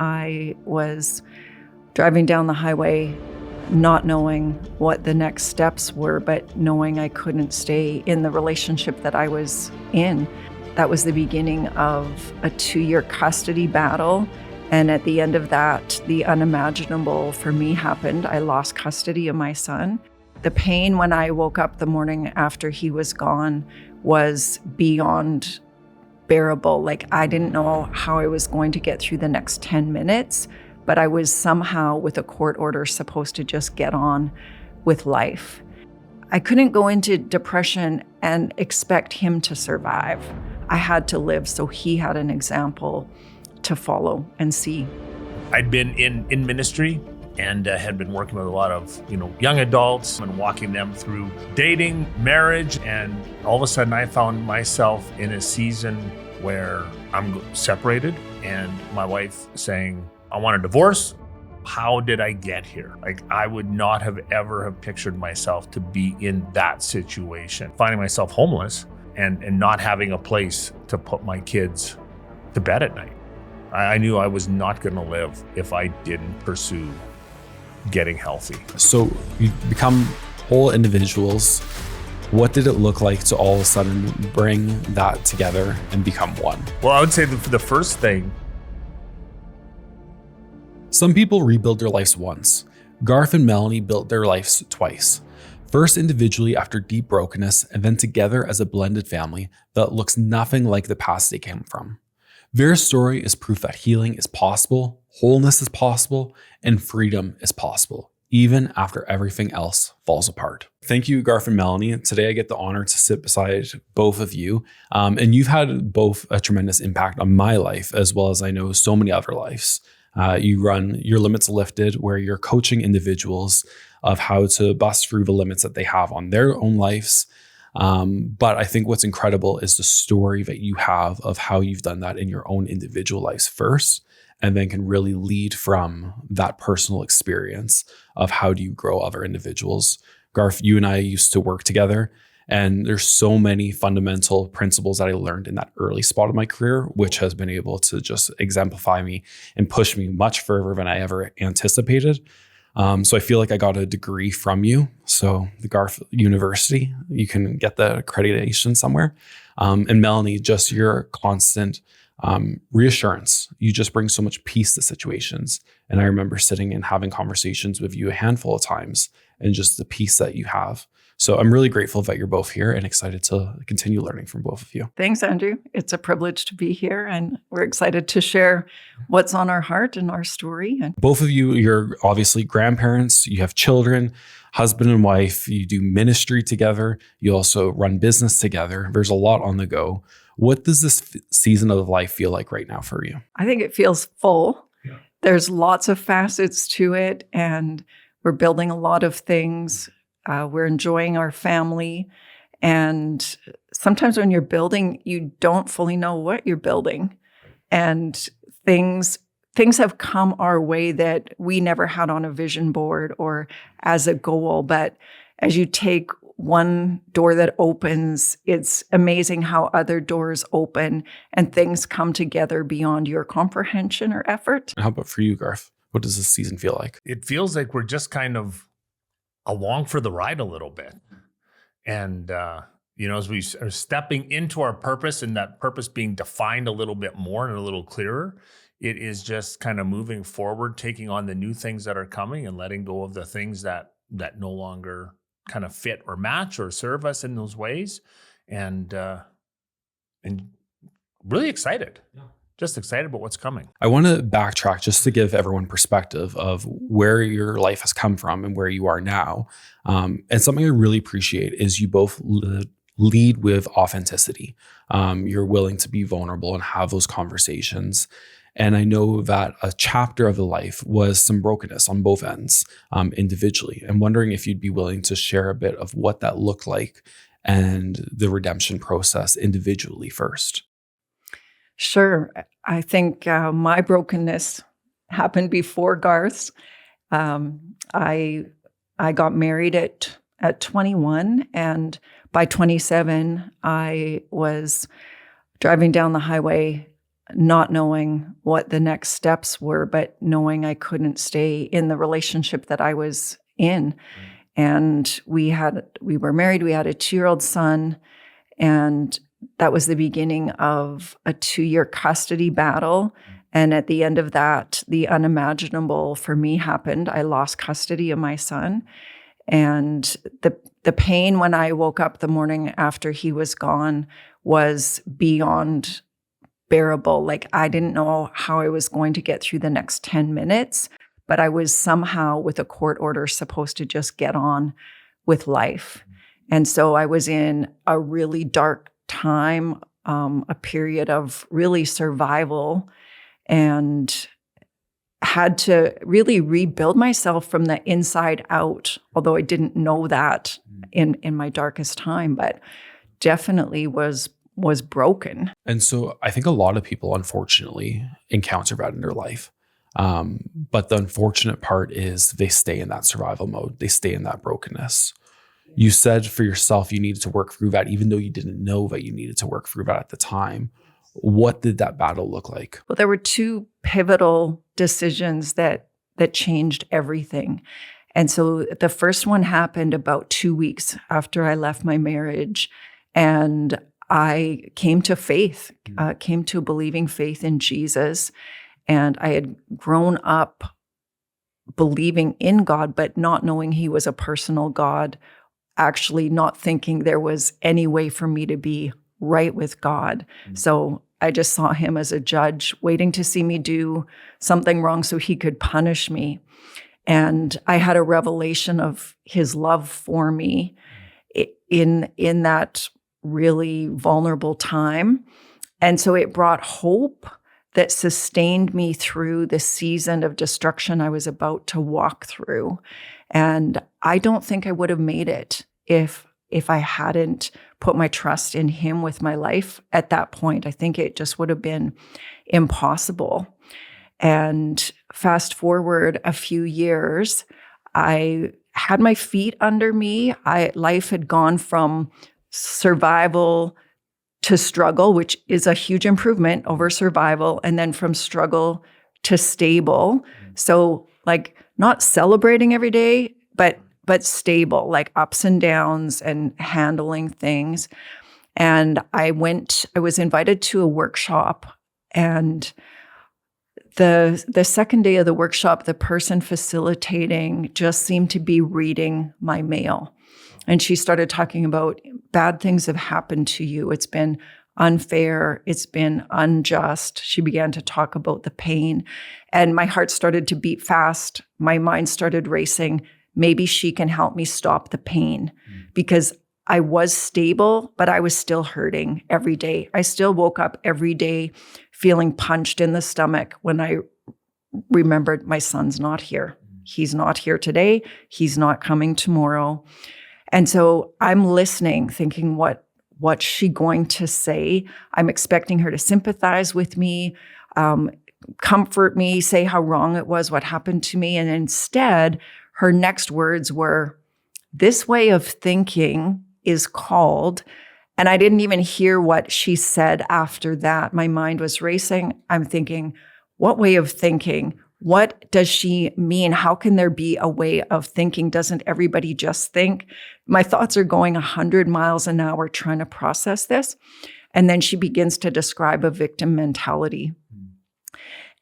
I was driving down the highway, not knowing what the next steps were, but knowing I couldn't stay in the relationship that I was in. That was the beginning of a 2-year custody battle. And at the end of that, the unimaginable for me happened. I lost custody of my son. The pain when I woke up the morning after he was gone was beyond bearable. Like, I didn't know how I was going to get through the next 10 minutes, but I was somehow, with a court order, supposed to just get on with life. I couldn't go into depression and expect him to survive. I had to live, so he had an example to follow and see. I'd been in ministry and had been working with a lot of young adults and walking them through dating, marriage, and all of a sudden I found myself in a season where I'm separated and my wife saying, I want a divorce. How did I get here? Like, I would not have ever pictured myself to be in that situation. Finding myself homeless and not having a place to put my kids to bed at night. I knew I was not going to live if I didn't pursue getting healthy. So you become whole individuals. What did it look like to all of a sudden bring that together and become one? Well, I would say the first thing. Some people rebuild their lives once. Garth and Melanie built their lives twice. First individually after deep brokenness, and then together as a blended family that looks nothing like the past they came from. Their story is proof that healing is possible, wholeness is possible, and freedom is possible, even after everything else falls apart. Thank you, Garth and Melanie. Today I get the honor to sit beside both of you. And you've had both a tremendous impact on my life, as well as I know so many other lives. You run Your Limits Lifted, where you're coaching individuals of how to bust through the limits that they have on their own lives. But I think what's incredible is the story that you have of how you've done that in your own individual lives first, and then can really lead from that personal experience of how do you grow other individuals. Garth, you and I used to work together, and there's so many fundamental principles that I learned in that early spot of my career, which has been able to just exemplify me and push me much further than I ever anticipated. So I feel like I got a degree from you. So the Garth University, you can get the accreditation somewhere. And Melanie, just your constant reassurance. You just bring so much peace to situations. And I remember sitting and having conversations with you a handful of times, and just the peace that you have. So I'm really grateful that you're both here and excited to continue learning from both of you. Thanks, Andrew. It's a privilege to be here, and we're excited to share what's on our heart and our story. And both of you, you're obviously grandparents, you have children, husband and wife, you do ministry together, you also run business together. There's a lot on the go. What does this season of life feel like right now for you? I think it feels full. Yeah. There's lots of facets to it, and we're building a lot of things. We're enjoying our family. And sometimes when you're building, you don't fully know what you're building. And things have come our way that we never had on a vision board or as a goal. But as you take one door that opens, it's amazing how other doors open and things come together beyond your comprehension or effort. How about for you, Garth? What does this season feel like? It feels like we're just kind of along for the ride a little bit. And, as we are stepping into our purpose, and that purpose being defined a little bit more and a little clearer, it is just kind of moving forward, taking on the new things that are coming and letting go of the things that no longer kind of fit or match or serve us in those ways. And really excited. Yeah. Just excited about what's coming. I want to backtrack just to give everyone perspective of where your life has come from and where you are now. And something I really appreciate is you both lead with authenticity. You're willing to be vulnerable and have those conversations. And I know that a chapter of the life was some brokenness on both ends individually. I'm wondering if you'd be willing to share a bit of what that looked like and the redemption process individually first. Sure. I think my brokenness happened before Garth's. I got married at 21, and by 27, I was driving down the highway, not knowing what the next steps were, but knowing I couldn't stay in the relationship that I was in. And we were married, we had a 2-year-old son, and that was the beginning of a 2-year custody battle. And at the end of that, the unimaginable for me happened. I lost custody of my son. And the pain when I woke up the morning after he was gone was beyond bearable. Like, I didn't know how I was going to get through the next 10 minutes, but I was somehow, with a court order, supposed to just get on with life. And so I was in a really dark time, a period of really survival, and had to really rebuild myself from the inside out, although I didn't know that in my darkest time, but definitely was broken. And so I think a lot of people, unfortunately, encounter that in their life. But the unfortunate part is they stay in that survival mode. They stay in that brokenness. You said for yourself, you needed to work through that, even though you didn't know that you needed to work through that at the time. What did that battle look like? Well, there were 2 pivotal decisions that changed everything. And so the first one happened about 2 weeks after I left my marriage. And I came to faith, came to believing faith in Jesus. And I had grown up believing in God, but not knowing he was a personal God, actually not thinking there was any way for me to be right with God. So I just saw him as a judge waiting to see me do something wrong so he could punish me. And I had a revelation of his love for me in that really vulnerable time. And so it brought hope that sustained me through the season of destruction I was about to walk through. And I don't think I would have made it if I hadn't put my trust in him with my life at that point. I think it just would have been impossible. And fast forward a few years, I had my feet under me. Life had gone from survival to struggle, which is a huge improvement over survival, and then from struggle to stable. So like not celebrating every day, but stable, like ups and downs and handling things. And I was invited to a workshop, and the second day of the workshop, the person facilitating just seemed to be reading my mail. And she started talking about bad things have happened to you. It's been unfair. It's been unjust. She began to talk about the pain, and my heart started to beat fast. My mind started racing. Maybe she can help me stop the pain, because I was stable, but I was still hurting every day. I still woke up every day feeling punched in the stomach when I remembered my son's not here. He's not here today. He's not coming tomorrow. And so I'm listening, thinking, what's she going to say? I'm expecting her to sympathize with me, comfort me, say how wrong it was, what happened to me. And instead, her next words were, "This way of thinking is called," and I didn't even hear what she said after that. My mind was racing. I'm thinking, what way of thinking? What does she mean? How can there be a way of thinking? Doesn't everybody just think? My thoughts are going 100 miles an hour trying to process this. And then she begins to describe a victim mentality.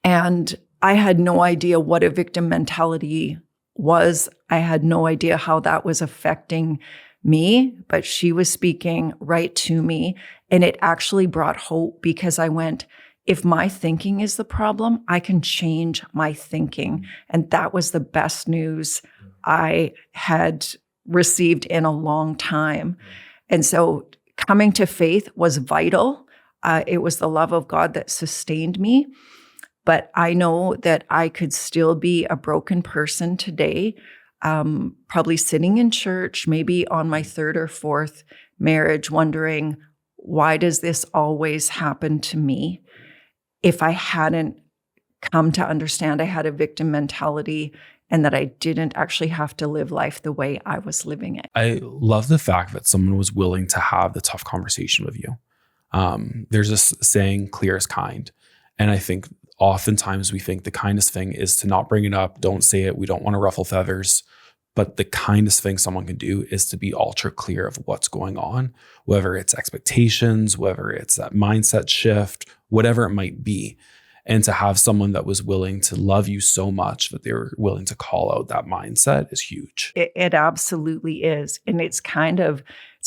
And I had no idea what a victim mentality was. I had no idea how that was affecting me, but she was speaking right to me. And it actually brought hope, because I went, if my thinking is the problem, I can change my thinking. And that was the best news I had received in a long time. And so coming to faith was vital. It was the love of God that sustained me. But I know that I could still be a broken person today, probably sitting in church, maybe on my 3rd or 4th marriage, wondering, why does this always happen to me? If I hadn't come to understand I had a victim mentality and that I didn't actually have to live life the way I was living it. I love the fact that someone was willing to have the tough conversation with you. There's this saying, clear as kind. And I think oftentimes we think the kindest thing is to not bring it up, don't say it, we don't want to ruffle feathers. But the kindest thing someone can do is to be ultra clear of what's going on, whether it's expectations, whether it's that mindset shift, whatever it might be. And to have someone that was willing to love you so much that they were willing to call out that mindset is huge. It absolutely is. And it's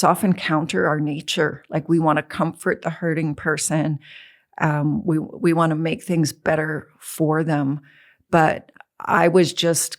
often counter our nature. Like we want to comfort the hurting person. We want to make things better for them. But I was just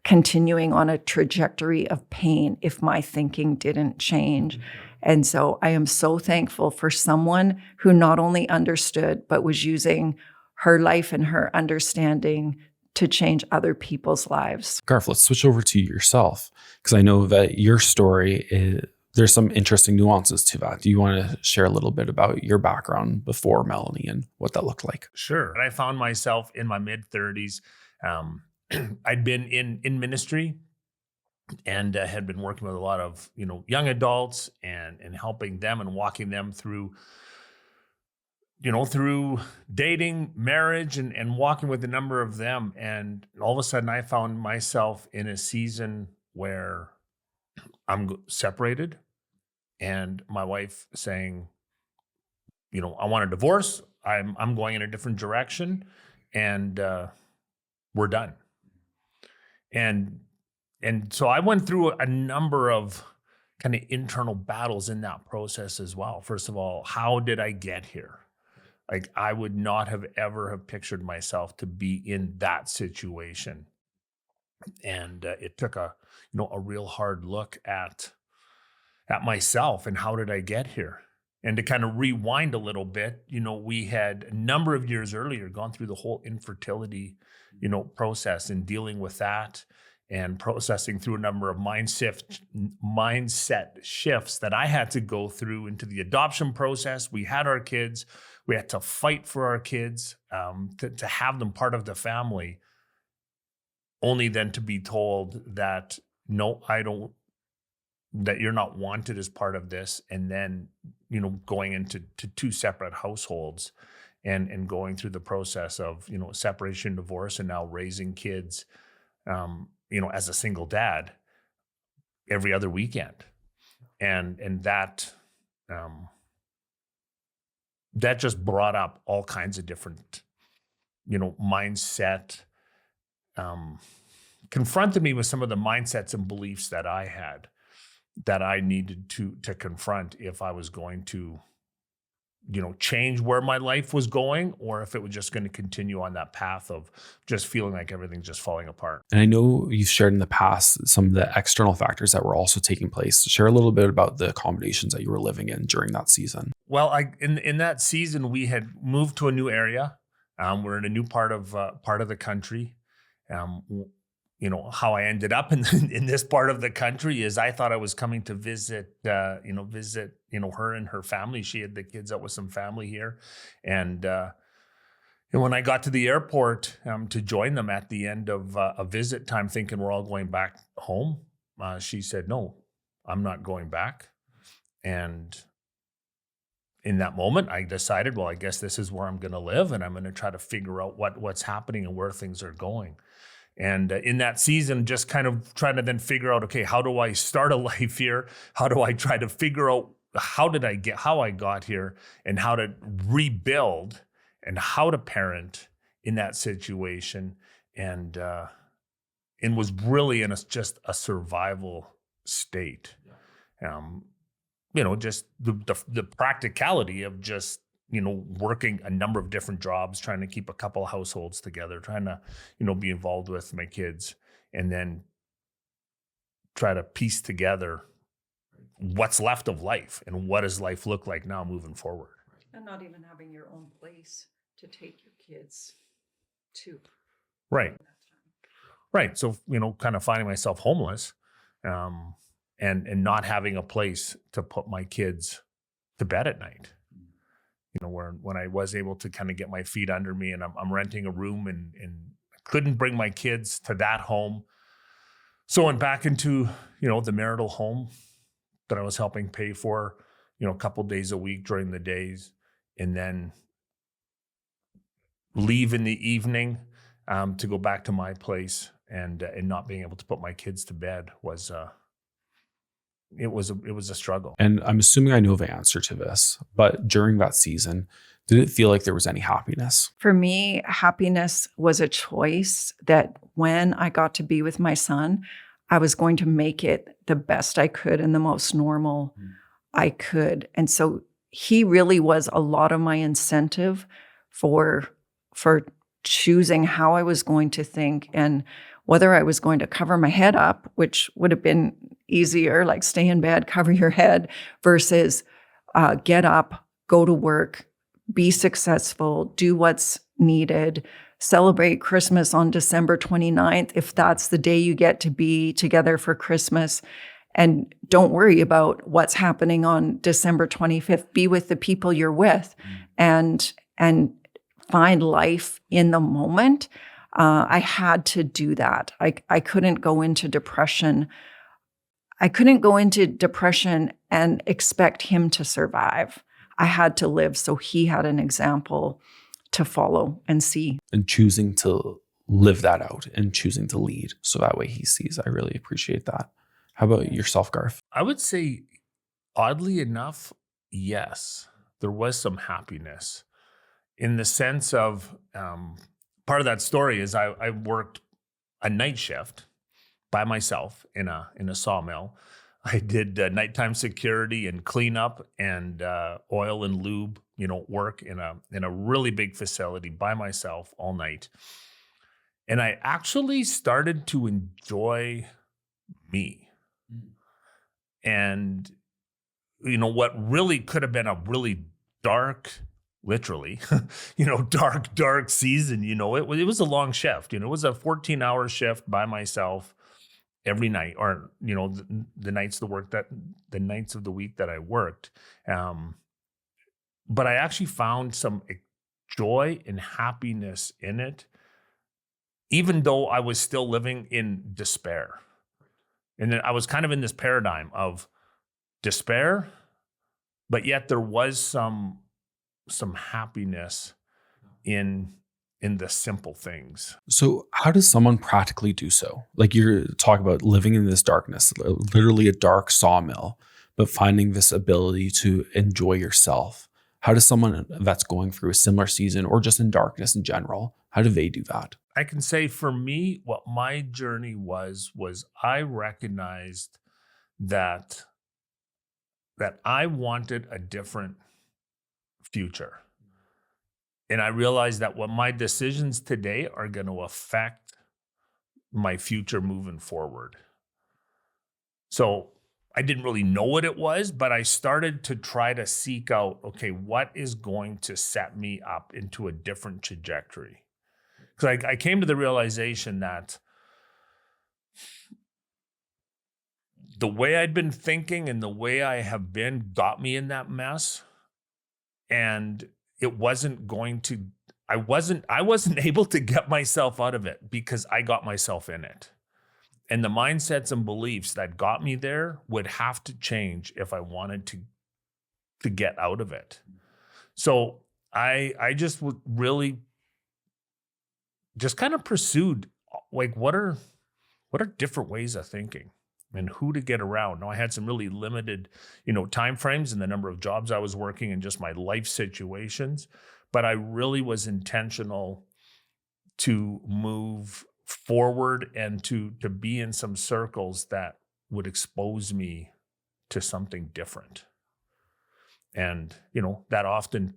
continuing on a trajectory of pain if my thinking didn't change. And so I am so thankful for someone who not only understood, but was using her life and her understanding to change other people's lives. Garth, let's switch over to yourself, because I know that your story there's some interesting nuances to that. Do you want to share a little bit about your background before Melanie and what that looked like? Sure. I found myself in my mid-30s. I'd been in ministry and had been working with a lot of young adults and helping them and walking them through through dating, marriage, and walking with a number of them. And all of a sudden I found myself in a season where I'm separated, and my wife saying, I want a divorce. I'm going in a different direction, and we're done. And so I went through a number of kind of internal battles in that process as well. First of all, how did I get here? Like, I would not have ever have pictured myself to be in that situation. And it took a real hard look at myself and how did I get here? And to kind of rewind a little bit, we had a number of years earlier gone through the whole infertility, process and dealing with that and processing through a number of mindset shifts that I had to go through into the adoption process. We had our kids. We had to fight for our kids, to have them part of the family, only then to be told that, no, I don't, that you're not wanted as part of this. And then, going into two separate households and going through the process of, separation, divorce, and now raising kids, as a single dad every other weekend. And that, that just brought up all kinds of different, mindset, confronted me with some of the mindsets and beliefs that I had that I needed to confront if I was going to, change where my life was going, or if it was just going to continue on that path of just feeling like everything's just falling apart. And I know you've shared in the past some of the external factors that were also taking place. Share a little bit about the accommodations that you were living in during that season. Well, in that season, we had moved to a new area. We're in a new part of the country. How I ended up in this part of the country is I thought I was coming to visit her and her family. She had the kids out with some family here. And when I got to the airport to join them at the end of a visit time, thinking we're all going back home, she said, "No, I'm not going back." And in that moment, I decided, well, I guess this is where I'm going to live, and I'm going to try to figure out what's happening and where things are going. And in that season, just kind of trying to then figure out, okay, how do I start a life here? How do I try to figure out how I got here, and how to rebuild and how to parent in that situation. And was really in just a survival state. Just the practicality of just, working a number of different jobs, trying to keep a couple of households together, trying to, be involved with my kids, and then try to piece together what's left of life and what does life look like now moving forward. And not even having your own place to take your kids to. Right. Right. So, kind of finding myself homeless, and not having a place to put my kids to bed at night. When I was able to kind of get my feet under me, and I'm renting a room and couldn't bring my kids to that home. So I went back into, the marital home that I was helping pay for, a couple days a week during the days. And then leave in the evening to go back to my place, and not being able to put my kids to bed was it was a struggle. And I'm assuming I know the answer to this, but during that season, did it feel like there was any happiness? For me, happiness was a choice that when I got to be with my son, I was going to make it the best I could and the most normal I could. And so he really was a lot of my incentive for choosing how I was going to think and whether I was going to cover my head up, which would have been easier, like stay in bed, cover your head, versus get up, go to work, be successful, do what's needed, celebrate Christmas on December 29th, if that's the day you get to be together for Christmas. And don't worry about what's happening on December 25th. Be with the people you're with and find life in the moment. I had to do that. I couldn't go into depression. I couldn't go into depression and expect him to survive. I had to live, so he had an example to follow and see. And choosing to live that out and choosing to lead so that way he sees. I really appreciate that. How about yourself, Garth? I would say, oddly enough, yes, there was some happiness in the sense of part of that story is I worked a night shift by myself in a sawmill. I did nighttime security and cleanup and oil and lube, work in a really big facility by myself all night. And I actually started to enjoy me. And, what really could have been a really dark, literally, dark season, it was a long shift, it was a 14-hour shift by myself every night, or, the nights of the week that I worked. But I actually found some joy and happiness in it, even though I was still living in despair. And then I was kind of in this paradigm of despair, but yet there was some happiness in the simple things. So how does someone practically do so? Like you're talking about living in this darkness, literally a dark sawmill, but finding this ability to enjoy yourself. How does someone that's going through a similar season or just in darkness in general, how do they do that? I can say for me, what my journey was I recognized that I wanted a different future. And I realized that what my decisions today are going to affect my future moving forward. So I didn't really know what it was, but I started to try to seek out, okay, what is going to set me up into a different trajectory? Because I came to the realization that the way I'd been thinking and the way I have been got me in that mess. And it wasn't going to, I wasn't able to get myself out of it because I got myself in it. And the mindsets and beliefs that got me there would have to change if I wanted to get out of it. So I just would really just kind of pursued, like, what are different ways of thinking and who to get around. Now, I had some really limited, time frames and the number of jobs I was working and just my life situations, but I really was intentional to move forward and to be in some circles that would expose me to something different. And, that often,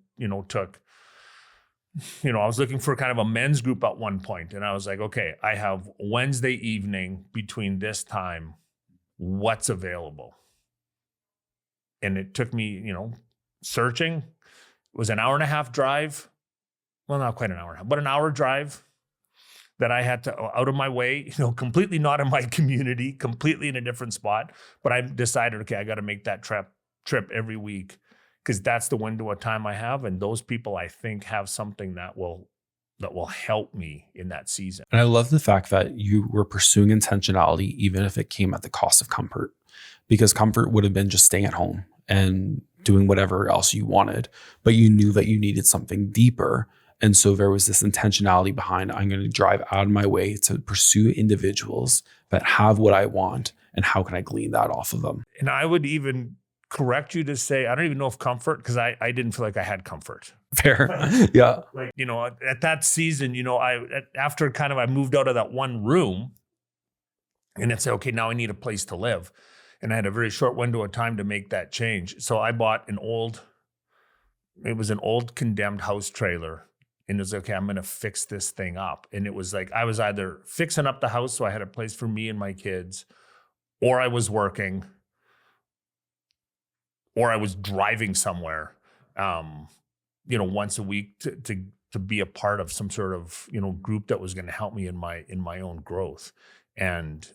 took, I was looking for kind of a men's group at one point, and I was like, okay, I have Wednesday evening between this time, what's available? And it took me, searching. It was an hour and a half drive. Well, not quite an hour and a half, but an hour drive that I had to out of my way, completely not in my community, completely in a different spot. But I decided, okay, I got to make that trip every week because that's the window of time I have. And those people, I think, have something that will help me in that season. And I love the fact that you were pursuing intentionality, even if it came at the cost of comfort, because comfort would have been just staying at home and doing whatever else you wanted, but you knew that you needed something deeper. And so there was this intentionality behind, I'm going to drive out of my way to pursue individuals that have what I want, and how can I glean that off of them? And I would even correct you to say, I don't even know if comfort, because I didn't feel like I had comfort. Fair. Yeah. Like, at that season, after kind of I moved out of that one room and it's okay, now I need a place to live. And I had a very short window of time to make that change. So I bought an old condemned house trailer. And it was okay, I'm going to fix this thing up. And it was like, I was either fixing up the house so I had a place for me and my kids, or I was working, or I was driving somewhere, once a week to be a part of some sort of, group that was going to help me in my own growth. And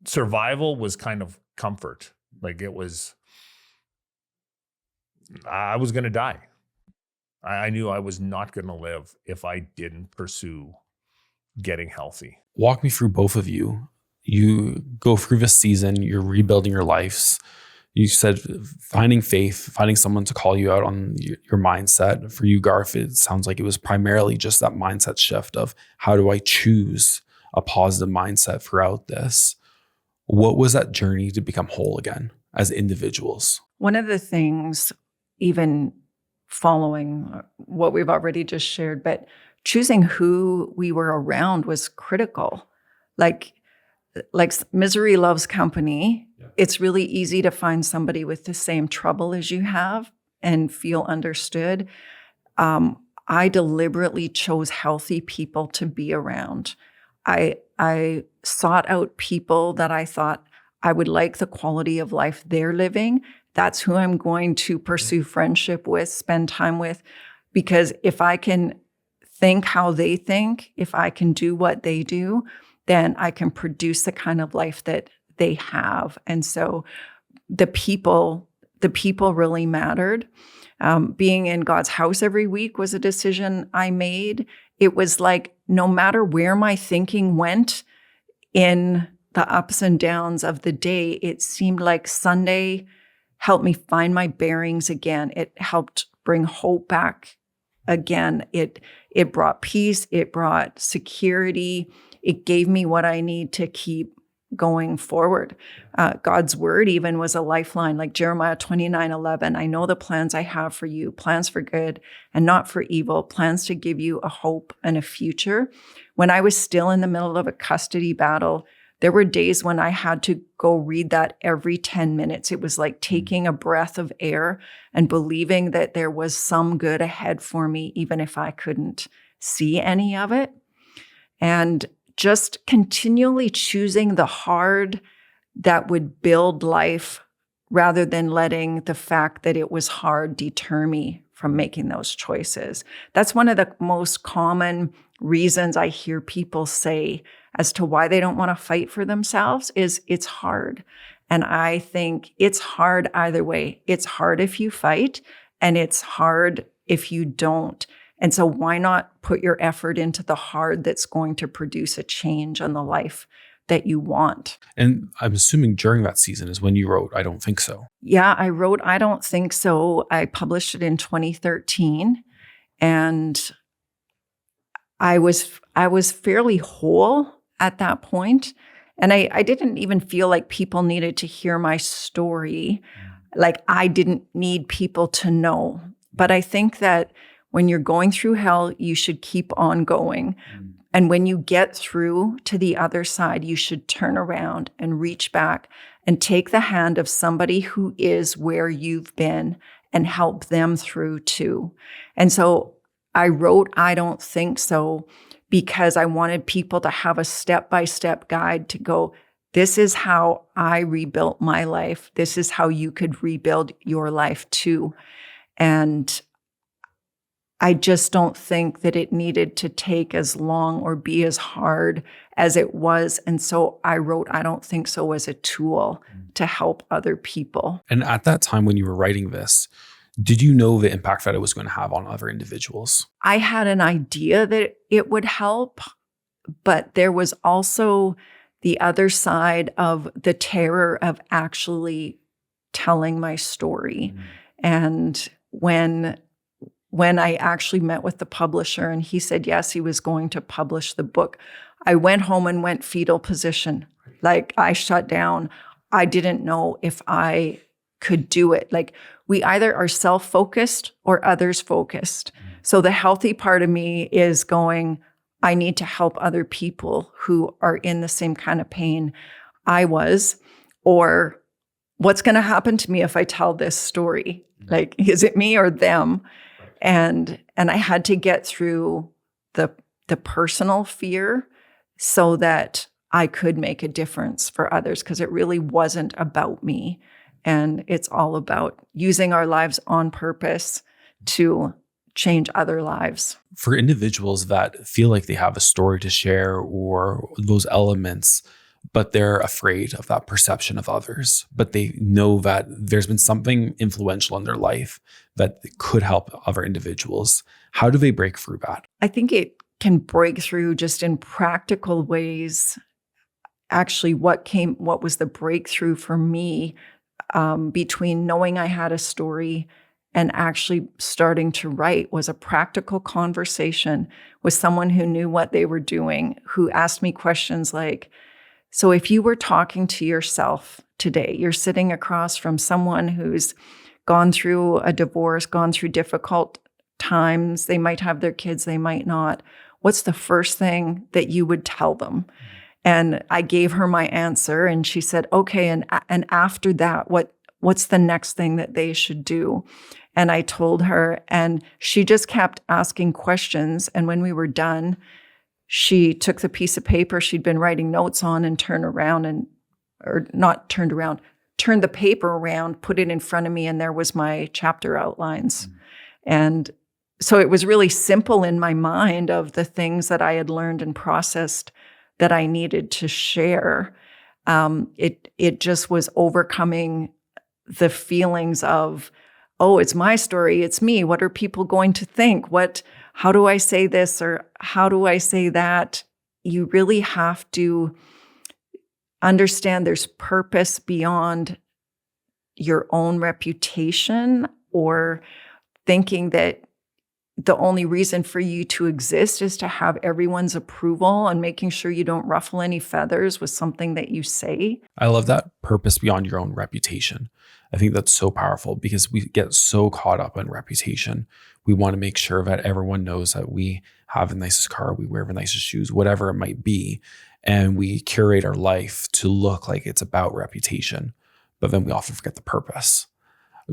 survival was kind of comfort. Like I was going to die. I knew I was not going to live if I didn't pursue getting healthy. Walk me through both of you. You go through this season, you're rebuilding your lives. You said finding faith, finding someone to call you out on your mindset. For you, Garth, it sounds like it was primarily just that mindset shift of how do I choose a positive mindset throughout this? What was that journey to become whole again as individuals? One of the things, even following what we've already just shared, but choosing who we were around was critical. Like misery loves company. Yeah. It's really easy to find somebody with the same trouble as you have and feel understood. I deliberately chose healthy people to be around. I sought out people that I thought I would like the quality of life they're living. That's who I'm going to pursue friendship with, spend time with, because if I can think how they think, if I can do what they do, then I can produce the kind of life that they have. And so the people really mattered. Being in God's house every week was a decision I made. It was like, no matter where my thinking went in the ups and downs of the day, it seemed like Sunday helped me find my bearings again. It helped bring hope back again. It brought peace. It brought security. It gave me what I need to keep going forward. God's word even was a lifeline, like Jeremiah 29:11. I know the plans I have for you, plans for good and not for evil, plans to give you a hope and a future. When I was still in the middle of a custody battle, there were days when I had to go read that every 10 minutes. It was like taking a breath of air and believing that there was some good ahead for me, even if I couldn't see any of it. And just continually choosing the hard that would build life rather than letting the fact that it was hard deter me from making those choices. That's one of the most common reasons I hear people say as to why they don't want to fight for themselves is it's hard. And I think it's hard either way. It's hard if you fight, and it's hard if you don't. And so why not put your effort into the hard that's going to produce a change on the life that you want? And I'm assuming during that season is when you wrote I Don't Think So. Yeah, I wrote I Don't Think So. I published it in 2013. And I was fairly whole at that point. And I didn't even feel like people needed to hear my story. Like I didn't need people to know. But I think that when you're going through hell, you should keep on going. And when you get through to the other side, you should turn around and reach back and take the hand of somebody who is where you've been and help them through too. And so I wrote I Don't Think So because I wanted people to have a step-by-step guide to go, this is how I rebuilt my life. This is how you could rebuild your life too. And I just don't think that it needed to take as long or be as hard as it was. And so I wrote I Don't Think So as a tool to help other people. And at that time when you were writing this, did you know the impact that it was going to have on other individuals? I had an idea that it would help, but there was also the other side of the terror of actually telling my story. And when when I actually met with the publisher and he said, yes, he was going to publish the book, I went home and went fetal position. Like I shut down. I didn't know if I could do it. Like we either are self-focused or others-focused. So the healthy part of me is going, I need to help other people who are in the same kind of pain I was, or what's going to happen to me if I tell this story? Like, is it me or them? And I had to get through the personal fear so that I could make a difference for others, because it really wasn't about me. And it's all about using our lives on purpose to change other lives. For individuals that feel like they have a story to share or those elements, but they're afraid of that perception of others, but they know that there's been something influential in their life that could help other individuals, how do they break through that? I think it can break through just in practical ways. Actually, what was the breakthrough for me between knowing I had a story and actually starting to write was a practical conversation with someone who knew what they were doing, who asked me questions like, so if you were talking to yourself today, you're sitting across from someone who's gone through a divorce, gone through difficult times, they might have their kids, they might not. What's the first thing that you would tell them? And I gave her my answer and she said, okay, and after that, what's the next thing that they should do? And I told her, and she just kept asking questions. And when we were done, she took the piece of paper she'd been writing notes on and turned the paper around, put it in front of me, and there was my chapter outlines. Mm-hmm. And so it was really simple in my mind of the things that I had learned and processed that I needed to share. It just was overcoming the feelings of, oh, it's my story, it's me. What are people going to think? How do I say this or how do I say that? You really have to understand there's purpose beyond your own reputation or thinking that the only reason for you to exist is to have everyone's approval and making sure you don't ruffle any feathers with something that you say. I love that purpose beyond your own reputation. I think that's so powerful because we get so caught up in reputation. We want to make sure that everyone knows that we have the nicest car, we wear the nicest shoes, whatever it might be. And we curate our life to look like it's about reputation, but then we often forget the purpose.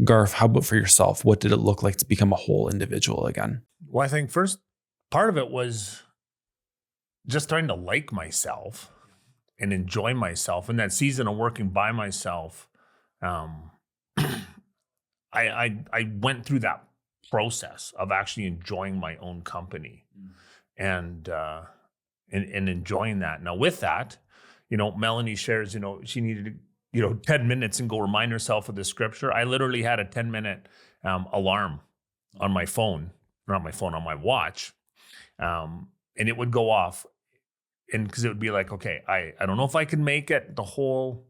Garth, how about for yourself? What did it look like to become a whole individual again? Well, I think first part of it was just starting to like myself and enjoy myself. In that season of working by myself, I went through that process of actually enjoying my own company and enjoying that. Now with that, Melanie shares, she needed 10 minutes and go remind herself of the scripture. I literally had a 10-minute alarm on my phone, not my phone, on my watch. And it would go off. And because it would be like, okay, I don't know if I can make it the whole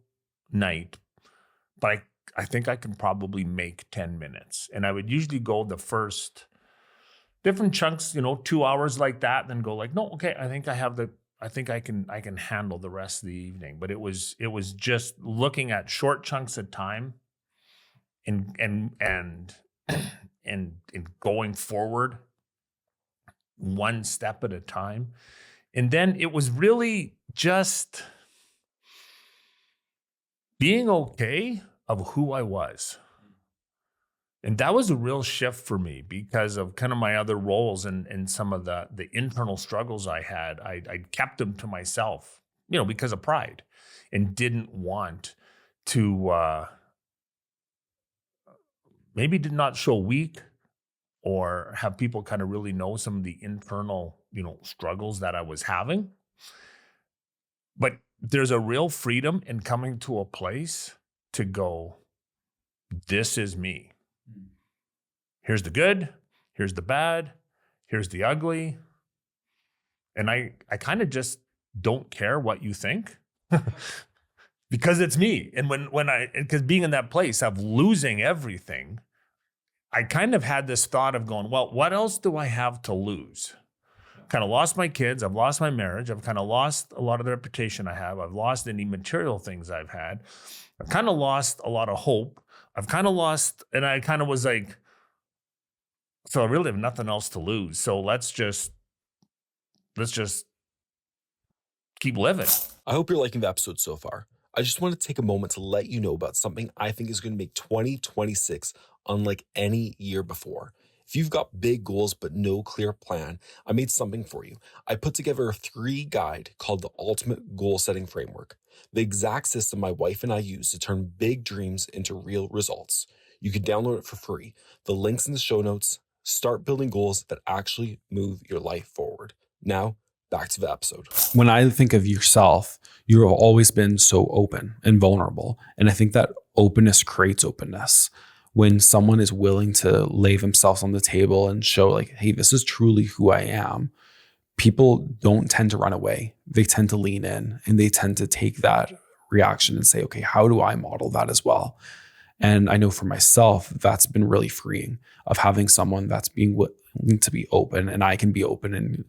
night, but I think I can probably make 10 minutes. And I would usually go the first different chunks, 2 hours like that, then go like, no, okay, I think I can handle the rest of the evening. But it was just looking at short chunks of time and going forward one step at a time. And then it was really just being okay of who I was. And that was a real shift for me because of kind of my other roles and some of the internal struggles I had. I kept them to myself, because of pride, and didn't want to, maybe did not show weak or have people kind of really know some of the internal, struggles that I was having. But there's a real freedom in coming to a place to go, this is me. Here's the good, here's the bad, here's the ugly. And I kind of just don't care what you think because it's me. And because being in that place of losing everything, I kind of had this thought of going, well, what else do I have to lose? Kind of lost my kids. I've lost my marriage. I've kind of lost a lot of the reputation I have. I've lost any material things I've had. I've kind of lost a lot of hope. I've kind of lost, and I kind of was like, so I really have nothing else to lose. So let's just keep living. I hope you're liking the episode so far. I just want to take a moment to let you know about something I think is going to make 2026 unlike any year before. If you've got big goals but no clear plan, I made something for you. I put together a 3 guide called the Ultimate Goal Setting Framework, the exact system my wife and I use to turn big dreams into real results. You can download it for free. The link's in the show notes. Start building goals that actually move your life forward. Now, back to the episode. When I think of yourself, you've always been so open and vulnerable. And I think that openness creates openness. When someone is willing to lay themselves on the table and show like, hey, this is truly who I am, people don't tend to run away. They tend to lean in and they tend to take that reaction and say, okay, how do I model that as well? And I know for myself, that's been really freeing of having someone that's being willing to be open, and I can be open and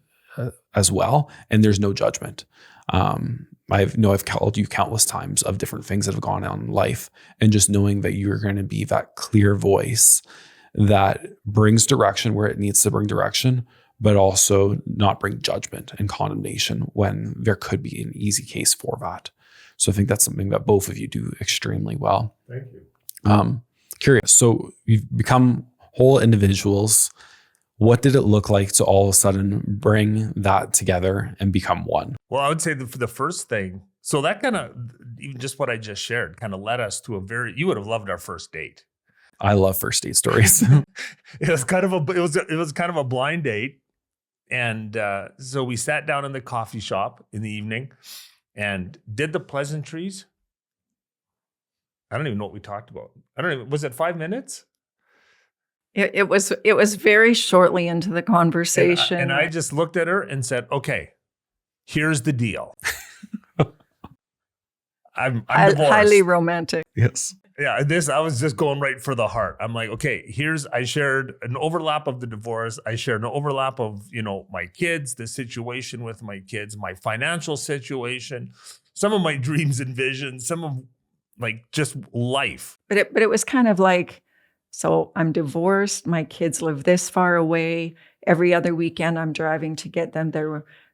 as well. And there's no judgment. I've called you countless times of different things that have gone on in life, and just knowing that you're going to be that clear voice that brings direction where it needs to bring direction, but also not bring judgment and condemnation when there could be an easy case for that. So I think that's something that both of you do extremely well. Thank you. Curious. So you've become whole individuals. What did it look like to all of a sudden bring that together and become one? Well, I would say the first thing, so that kind of, even just what I just shared, kind of led us to you would have loved our first date. I love first date stories. It was kind of a blind date. And so we sat down in the coffee shop in the evening and did the pleasantries. I don't even know what we talked about. Was it 5 minutes? It was very shortly into the conversation. And I just looked at her and said, okay, here's the deal. I'm divorced. Highly romantic. Yes. Yeah, I was just going right for the heart. I'm like, okay, I shared an overlap of the divorce. I shared an overlap of, my kids, the situation with my kids, my financial situation, some of my dreams and visions, some of just life. But it was kind of like, so I'm divorced. My kids live this far away. Every other weekend I'm driving to get them.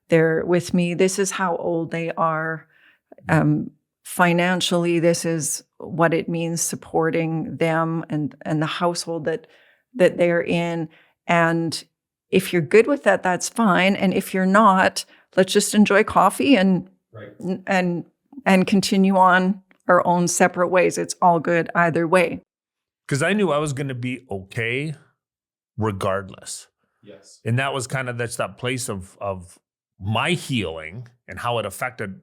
They're with me. This is how old they are. Financially, this is what it means supporting them and the household that they're in. And if you're good with that, that's fine. And if you're not, let's just enjoy coffee and continue on our own separate ways. It's all good either way. Because I knew I was going to be okay regardless. Yes. And that was kind of that place of my healing and how it affected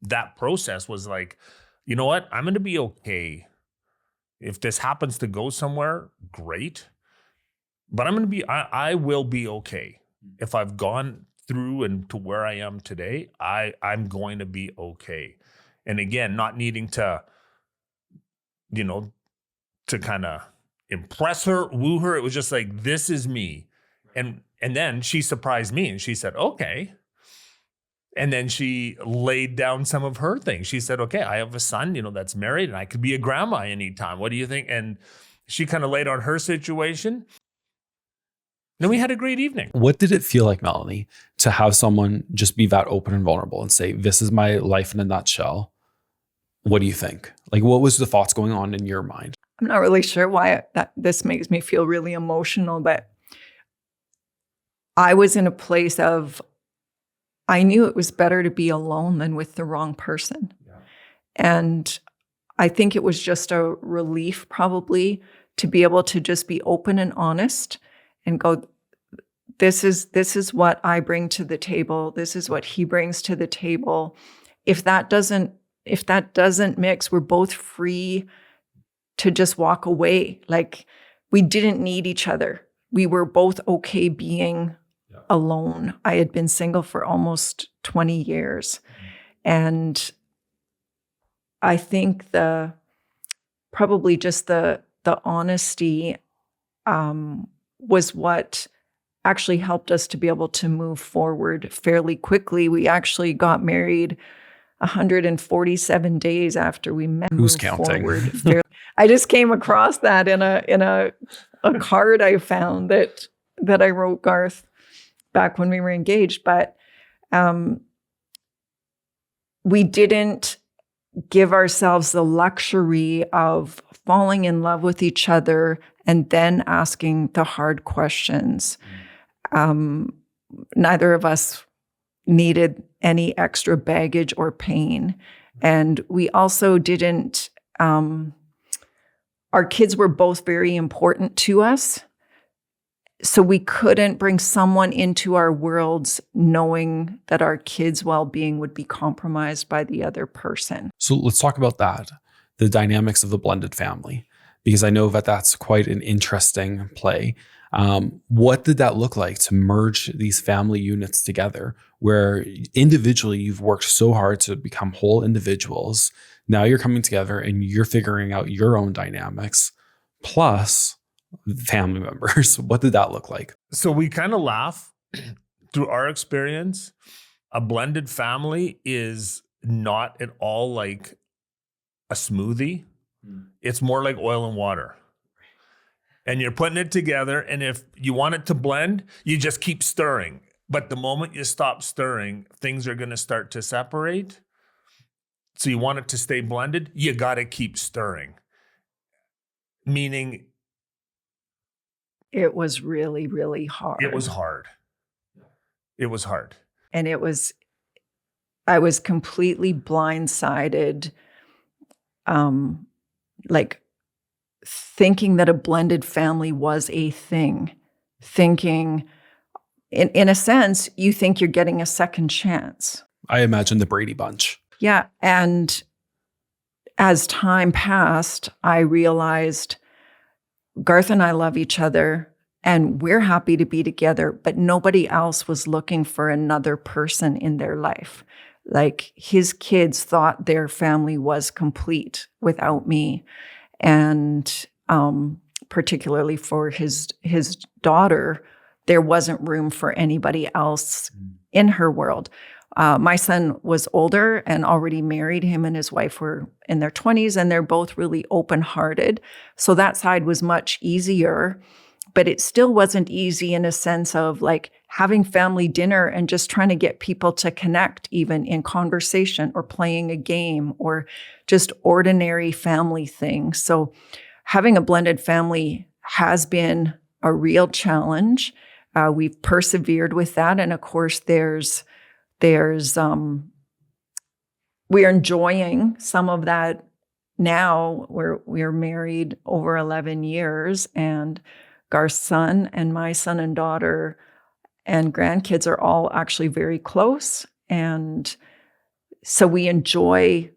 that process was like, you know what? I'm going to be okay. If this happens to go somewhere, great. But I will be okay. If I've gone through and to where I am today, I'm going to be okay. And again, not needing to, to kind of impress her, woo her. It was just like, this is me. And then she surprised me and she said, okay. And then she laid down some of her things. She said, okay, I have a son, that's married and I could be a grandma anytime. What do you think? And she kind of laid on her situation. Then we had a great evening. What did it feel like, Melanie, to have someone just be that open and vulnerable and say, this is my life in a nutshell? What do you think? What was the thoughts going on in your mind? I'm not really sure why this makes me feel really emotional, but I was in a place of, I knew it was better to be alone than with the wrong person. Yeah. And I think it was just a relief probably to be able to just be open and honest and go, this is what I bring to the table. This is what he brings to the table. If that doesn't mix, we're both free to just walk away. We didn't need each other. We were both okay being alone. I had been single for almost 20 years. And I think probably just the honesty was what actually helped us to be able to move forward fairly quickly. We actually got married 147 days after we met. Who's counting? I just came across that in a card I found that I wrote Garth back when we were engaged. But we didn't give ourselves the luxury of falling in love with each other and then asking the hard questions. Neither of us needed any extra baggage or pain. And we also didn't, our kids were both very important to us. So we couldn't bring someone into our worlds knowing that our kids' well-being would be compromised by the other person. So let's talk about that, the dynamics of the blended family, because I know that that's quite an interesting play. What did that look like to merge these family units together, where individually you've worked so hard to become whole individuals? Now you're coming together and you're figuring out your own dynamics, plus family members. What did that look like? So we kind of laugh through our experience. A blended family is not at all like a smoothie. It's more like oil and water. And you're putting it together, and if you want it to blend, you just keep stirring. But the moment you stop stirring, things are going to start to separate. So you want it to stay blended, you got to keep stirring. Meaning, it was really, really hard. It was hard. It was hard. And I was completely blindsided, like thinking that a blended family was a thing, thinking, in a sense, you think you're getting a second chance. I imagine the Brady Bunch. Yeah. And as time passed, I realized Garth and I love each other and we're happy to be together, but nobody else was looking for another person in their life. Like his kids thought their family was complete without me. And particularly for his daughter, there wasn't room for anybody else in her world. My son was older and already married. Him and his wife were in their 20s, and they're both really open-hearted. So that side was much easier, but it still wasn't easy in a sense of like having family dinner and just trying to get people to connect, even in conversation or playing a game or just ordinary family things. So having a blended family has been a real challenge. We've persevered with that. And of course, we are enjoying some of that now. We're married over 11 years, and Garth's son and my son and daughter and grandkids are all actually very close. And so we enjoy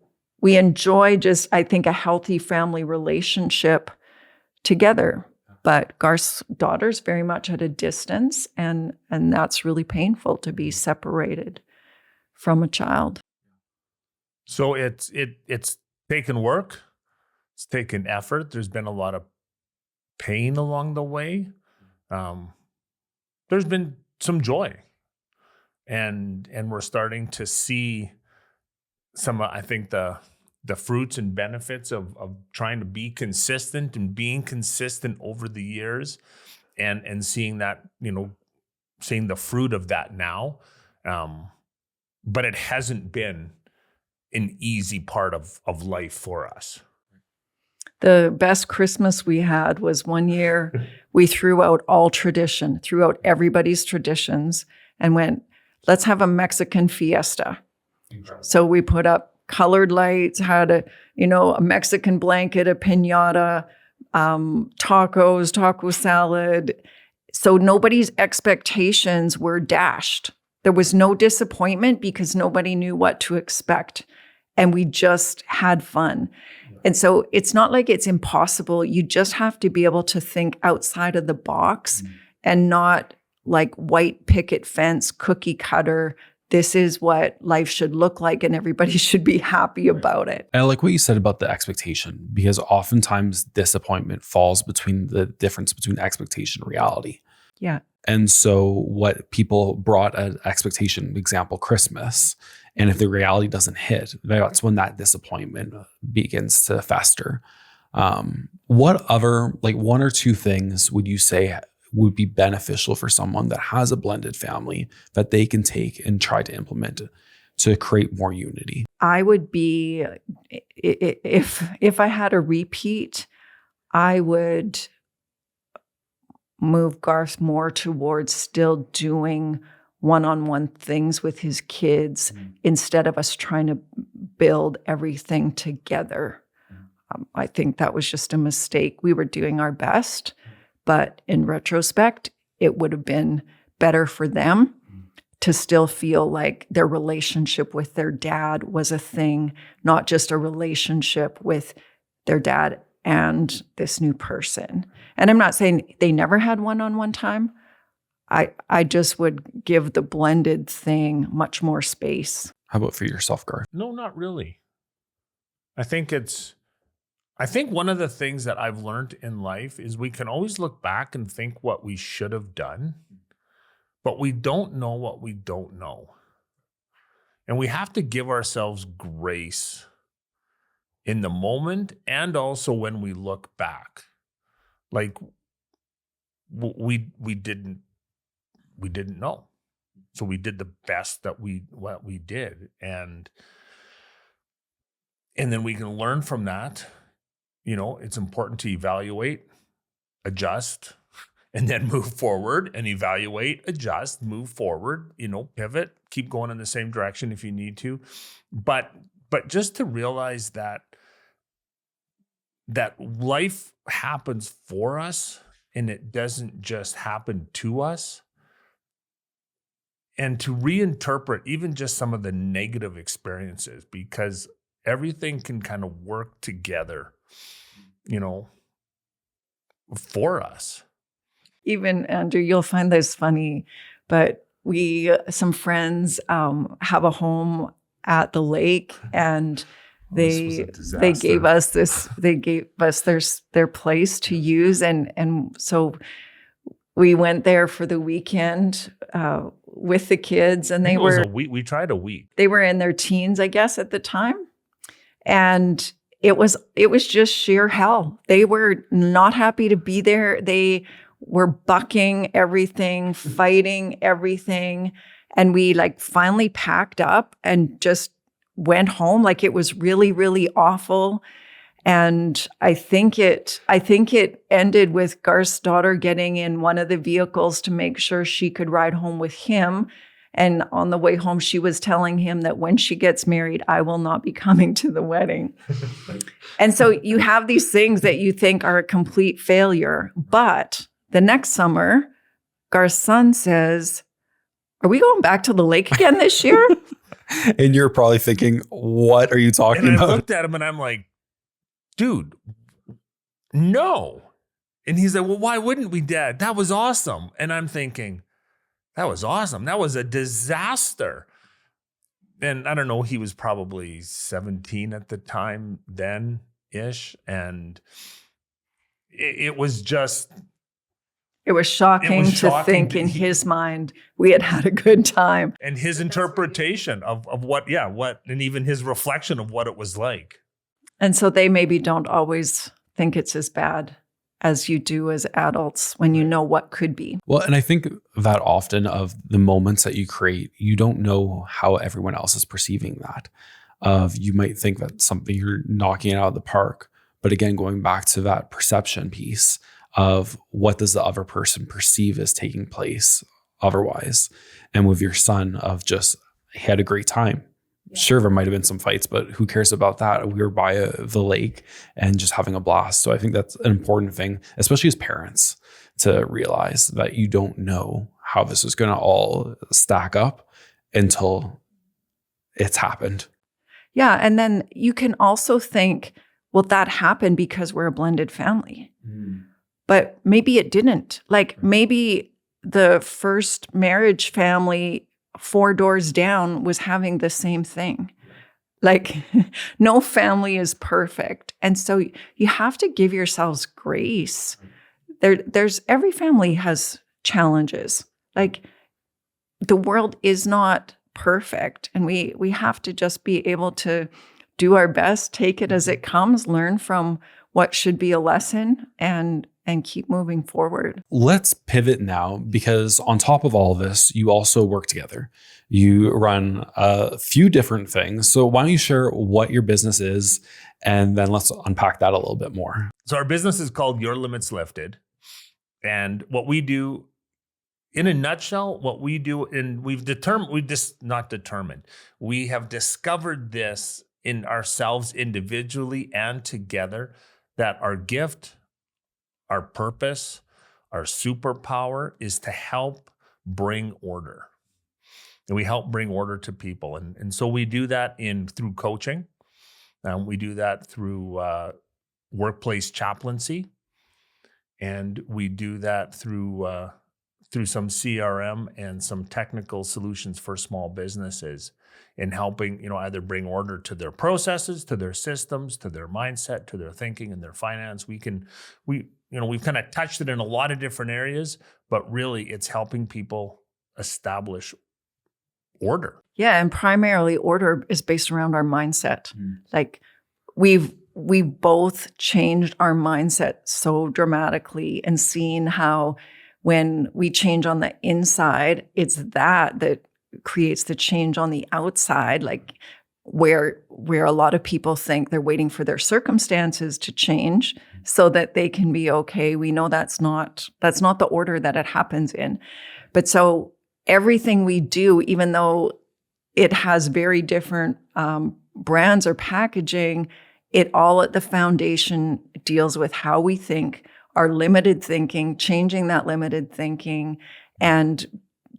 just, I think, a healthy family relationship together. But Garth's daughter's very much at a distance, and that's really painful to be separated from a child. So it's taken work. It's taken effort. There's been a lot of pain along the way. There's been some joy, and we're starting to see some, I think, the fruits and benefits of trying to be consistent and being consistent over the years, and seeing that, seeing the fruit of that now. But it hasn't been an easy part of life for us. The best Christmas we had was one year we threw out everybody's traditions and went, let's have a Mexican fiesta. Incredible. So we put up colored lights, had a Mexican blanket, a piñata, tacos, taco salad. So nobody's expectations were dashed. There was no disappointment because nobody knew what to expect. And we just had fun. And so it's not like it's impossible. You just have to be able to think outside of the box and not like white picket fence, cookie cutter this is what life should look like and everybody should be happy about it. I like what you said about the expectation, because oftentimes disappointment falls between the difference between expectation and reality. Yeah. And so what people brought an expectation, example, Christmas, and if the reality doesn't hit, that's when that disappointment begins to fester. What other, like one or two things would you say would be beneficial for someone that has a blended family that they can take and try to implement to create more unity? I would be, if I had a repeat, I would move Garth more towards still doing one-on-one things with his kids instead of us trying to build everything together. I think that was just a mistake. We were doing our best, but in retrospect, it would have been better for them to still feel like their relationship with their dad was a thing, not just a relationship with their dad and this new person. And I'm not saying they never had one-on-one time. I just would give the blended thing much more space. How about for yourself, Garth? No, not really. I think one of the things that I've learned in life is we can always look back and think what we should have done, but we don't know what we don't know. And we have to give ourselves grace in the moment and also when we look back. Like we didn't know. So we did the best that we did. And then we can learn from that. You know, it's important to evaluate, adjust, and then move forward, and evaluate, adjust, move forward, pivot, keep going in the same direction if you need to. But just to realize that life happens for us and it doesn't just happen to us. And to reinterpret even just some of the negative experiences, because everything can kind of work together, for us. Even Andrew, you'll find this funny, but some friends have a home at the lake, and they gave us their place to use, and so we went there for the weekend with the kids, and we tried a week. They were in their teens, I guess, at the time, and it was just sheer hell. They were not happy to be there. They were bucking everything, fighting everything. And we finally packed up and just went home. It was really, really awful. And I think it ended with Garth's daughter getting in one of the vehicles to make sure she could ride home with him. And on the way home, she was telling him that when she gets married, I will not be coming to the wedding. And so you have these things that you think are a complete failure. But the next summer, Garth's son says, "Are we going back to the lake again this year?" And you're probably thinking, what are you talking about? I looked at him and I'm like, dude, no. And he's like, well, why wouldn't we, Dad? That was awesome. And I'm thinking, that was awesome. That was a disaster. And I don't know, he was probably 17 at the time then-ish. And it was just... It was shocking to think in his mind we had a good time. And his interpretation of what, and even his reflection of what it was like. And so they maybe don't always think it's as bad as you do as adults when you know what could be. Well, and I think that often of the moments that you create, you don't know how everyone else is perceiving that. You might think that something you're knocking it out of the park. But again, going back to that perception piece of what does the other person perceive as taking place otherwise. And with your son of just, he had a great time. Yeah. Sure, there might have been some fights, but who cares about that? We were by the lake and just having a blast. So I think that's an important thing, especially as parents, to realize that you don't know how this is going to all stack up until it's happened. Yeah. And then you can also think, well, that happened because we're a blended family. But maybe it didn't. Maybe the first marriage family 4 doors down was having the same thing. Like, no family is perfect. And so you have to give yourselves grace. There's every family has challenges. Like, the world is not perfect. And we have to just be able to do our best, take it as it comes, learn from what should be a lesson, and keep moving forward. Let's pivot now, because on top of all this, you also work together. You run a few different things. So why don't you share what your business is, and then let's unpack that a little bit more. So our business is called Your Limits Lifted. And what we do, in a nutshell, what we do, and we have discovered this in ourselves individually and together, that our gift, our purpose, our superpower is to help bring order. And we help bring order to people. And so we do that through coaching. We do that through workplace chaplaincy. And we do that through some CRM and some technical solutions for small businesses, in helping, either bring order to their processes, to their systems, to their mindset, to their thinking and their finance. We've kind of touched it in a lot of different areas, but really it's helping people establish order. Yeah, and primarily order is based around our mindset. Like, we both changed our mindset so dramatically, and seen how when we change on the inside, it's that creates the change on the outside. Like, where a lot of people think they're waiting for their circumstances to change so that they can be okay. We know that's not the order that it happens in. But so everything we do, even though it has very different brands or packaging, it all at the foundation deals with how we think, our limited thinking, changing that limited thinking, and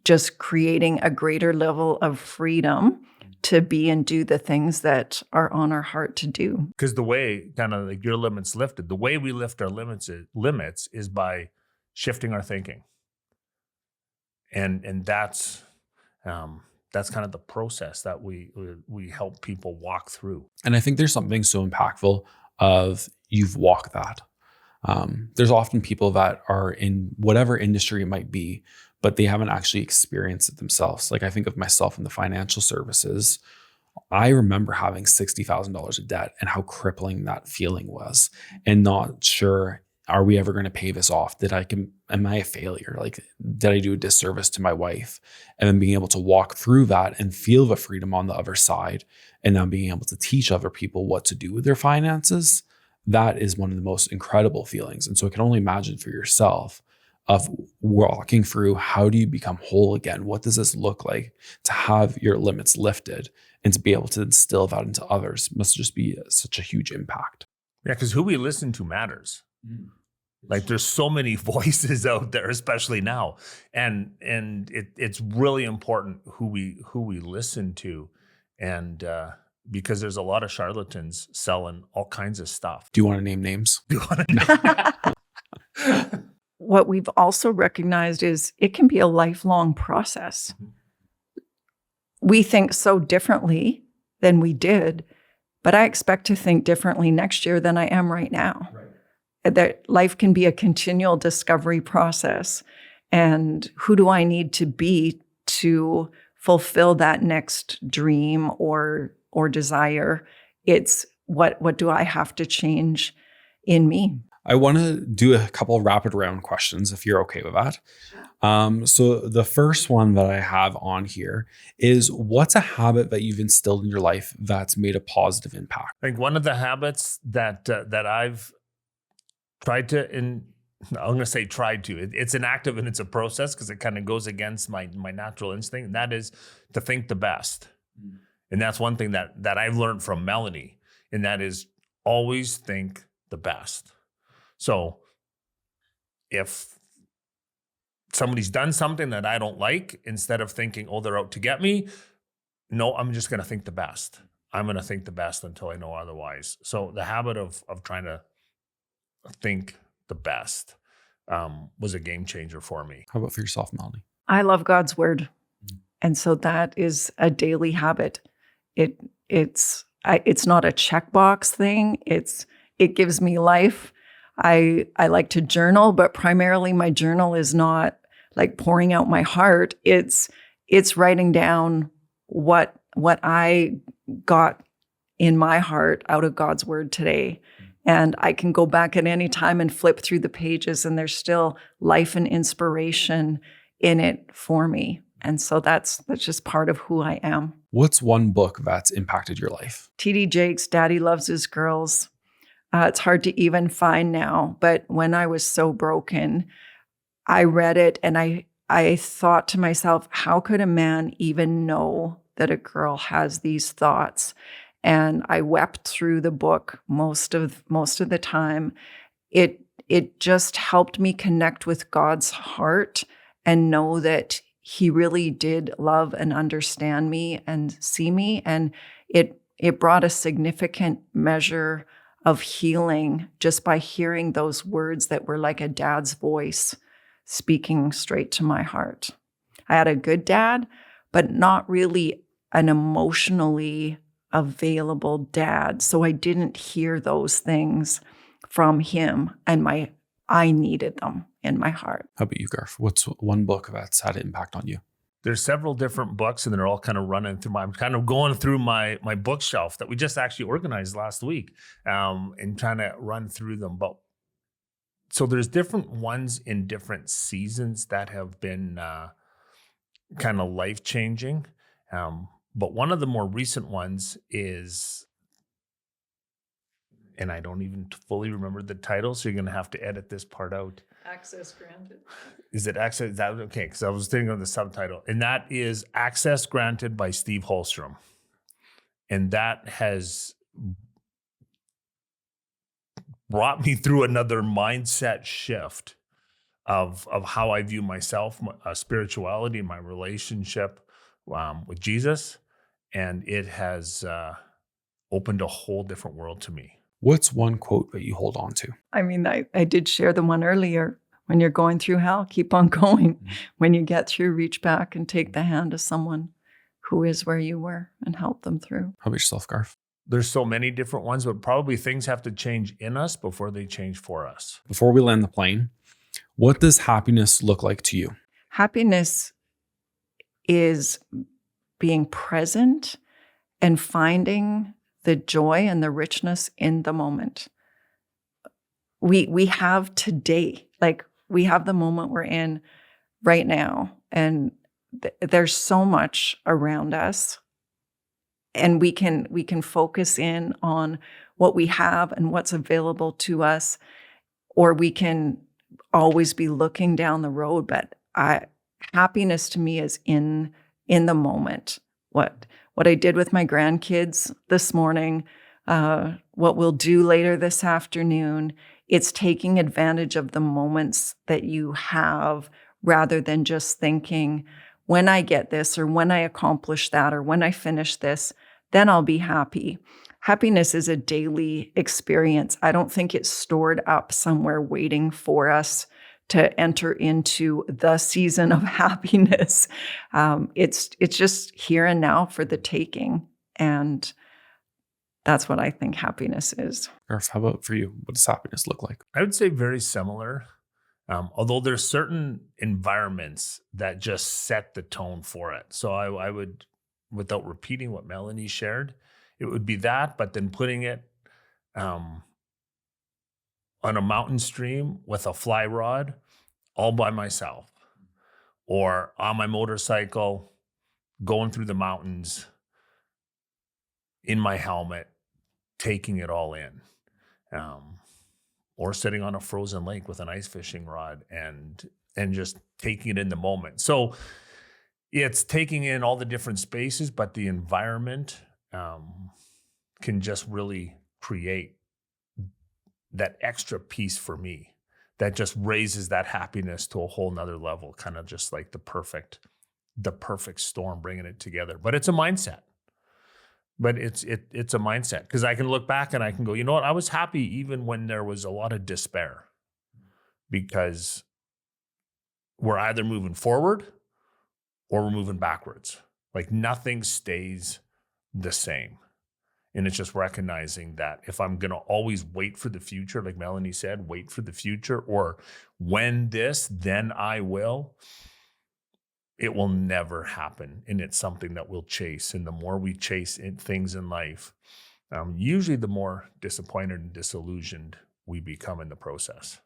just creating a greater level of freedom to be and do the things that are on our heart to do. Because the way, kind of like Your Limits Lifted, the way we lift our limits is by shifting our thinking. And that's kind of the process that we help people walk through. And I think there's something so impactful of you've walked that. There's often people that are in whatever industry it might be, but they haven't actually experienced it themselves. Like, I think of myself in the financial services. I remember having $60,000 of debt and how crippling that feeling was, and not sure, are we ever going to pay this off? Am I a failure? Like, did I do a disservice to my wife? And then being able to walk through that and feel the freedom on the other side, and then being able to teach other people what to do with their finances, that is one of the most incredible feelings. And so I can only imagine for yourself of walking through, how do you become whole again? What does this look like to have your limits lifted, and to be able to instill that into others must just be such a huge impact. Yeah, because who we listen to matters. Like, there's so many voices out there, especially now, and it's really important who we listen to, and because there's a lot of charlatans selling all kinds of stuff. Do you want to name names? What we've also recognized is it can be a lifelong process. We think so differently than we did, but I expect to think differently next year than I am right now. Right. That life can be a continual discovery process. And who do I need to be to fulfill that next dream or desire? It's what do I have to change in me? I want to do a couple rapid round questions, if you're okay with that. So the first one that I have on here is, what's a habit that you've instilled in your life that's made a positive impact? I think one of the habits that I've tried to, and I'm going to say tried to, it's an active and it's a process, because it kind of goes against my natural instinct, and that is to think the best. And that's one thing that I've learned from Melanie, and that is always think the best. So if somebody's done something that I don't like, instead of thinking, oh, they're out to get me, no, I'm just going to think the best. I'm going to think the best until I know otherwise. So the habit of trying to think the best was a game changer for me. How about for yourself, Melanie? I love God's word. And so that is a daily habit. It's not a checkbox thing. It gives me life. I like to journal, but primarily my journal is not like pouring out my heart. It's writing down what I got in my heart out of God's word today. And I can go back at any time and flip through the pages, and there's still life and inspiration in it for me. And so that's just part of who I am. What's one book that's impacted your life? T.D. Jakes' Daddy Loves His Girls. It's hard to even find now, but when I was so broken, I read it and I thought to myself, how could a man even know that a girl has these thoughts? And I wept through the book most of the time. It just helped me connect with God's heart and know that He really did love and understand me and see me. And it brought a significant measure of healing just by hearing those words that were like a dad's voice speaking straight to my heart. I had a good dad, but not really an emotionally available dad. So I didn't hear those things from him, and I needed them in my heart. How about you, Garth? What's one book that's had an impact on you? There's several different books, and they're all kind of running through I'm kind of going through my bookshelf that we just actually organized last week, and trying to run through them. But so there's different ones in different seasons that have been kind of life-changing. But one of the more recent ones is, and I don't even fully remember the title, so you're going to have to edit this part out. Access Granted. Is it Access? Is that okay? Because I was thinking of the subtitle, and that is Access Granted by Steve Holstrom. And that has brought me through another mindset shift of how I view myself, spirituality, my relationship with Jesus. And it has opened a whole different world to me. What's one quote that you hold on to? I mean, I did share the one earlier. When you're going through hell, keep on going. Mm-hmm. When you get through, reach back and take the hand of someone who is where you were and help them through. How about yourself, Garth? There's so many different ones, but probably things have to change in us before they change for us. Before we land the plane, what does happiness look like to you? Happiness is being present and finding the joy and the richness in the moment. We have today, like we have the moment we're in right now, and there's so much around us, and we can focus in on what we have and what's available to us, or we can always be looking down the road. But happiness to me is in the moment. What I did with my grandkids this morning, what we'll do later this afternoon, it's taking advantage of the moments that you have rather than just thinking, when I get this or when I accomplish that or when I finish this, then I'll be happy. Happiness is a daily experience. I don't think it's stored up somewhere waiting for us to enter into the season of happiness. It's just here and now for the taking. And that's what I think happiness is. Garth, how about for you? What does happiness look like? I would say very similar. Although there's certain environments that just set the tone for it. So I would, without repeating what Melanie shared, it would be that, but then putting it on a mountain stream with a fly rod all by myself, or on my motorcycle going through the mountains in my helmet, taking it all in. Or sitting on a frozen lake with an ice fishing rod and just taking it in the moment. So it's taking in all the different spaces, but the environment can just really create that extra piece for me that just raises that happiness to a whole nother level, kind of just like the perfect storm, bringing it together. But it's a mindset. But it's a mindset, because I can look back and I can go, you know what? I was happy even when there was a lot of despair, because we're either moving forward or we're moving backwards. Like nothing stays the same. And it's just recognizing that if I'm going to always wait for the future, like Melanie said, wait for the future, or when this, then I will, it will never happen. And it's something that we'll chase. And the more we chase things in life, usually the more disappointed and disillusioned we become in the process.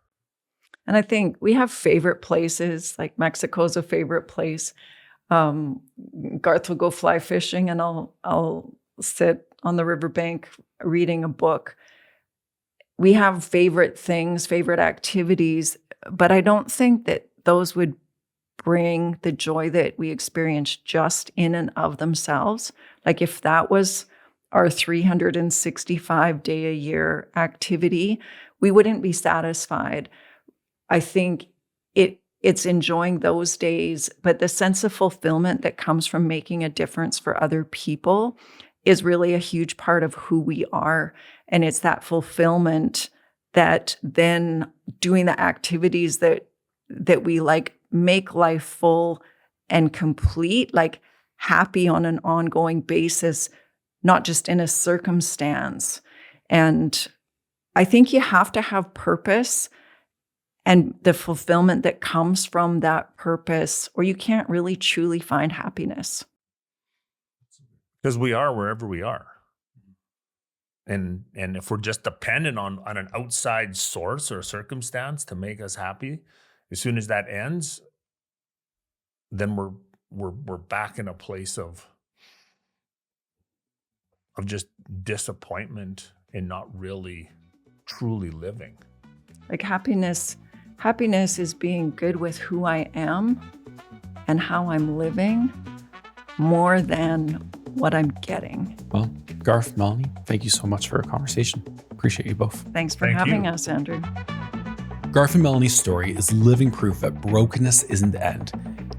And I think we have favorite places, like Mexico's a favorite place. Garth will go fly fishing and I'll sit on the riverbank reading a book. We have favorite things, favorite activities, but I don't think that those would bring the joy that we experience just in and of themselves. Like if that was our 365-day-a-year activity, we wouldn't be satisfied. I think it's enjoying those days, but the sense of fulfillment that comes from making a difference for other people is really a huge part of who we are. And it's that fulfillment that then doing the activities that we like make life full and complete, like happy on an ongoing basis, not just in a circumstance. And I think you have to have purpose and the fulfillment that comes from that purpose, or you can't really truly find happiness. Because we are wherever we are. And if we're just dependent on an outside source or circumstance to make us happy, as soon as that ends, then we're back in a place of just disappointment and not really truly living. Like happiness is being good with who I am and how I'm living more than what I'm getting. Well, Garth, Melanie, thank you so much for a conversation. Appreciate you both. Thanks for having us, Andrew. Garth and Melanie's story is living proof that brokenness isn't the end.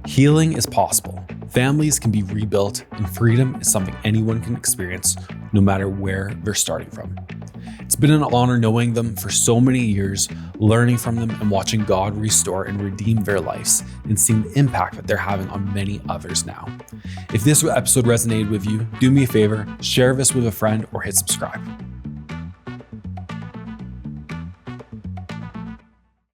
Healing is possible. Families can be rebuilt, and freedom is something anyone can experience, no matter where they're starting from. It's been an honor knowing them for so many years, learning from them and watching God restore and redeem their lives and seeing the impact that they're having on many others now. If this episode resonated with you, do me a favor, share this with a friend or hit subscribe.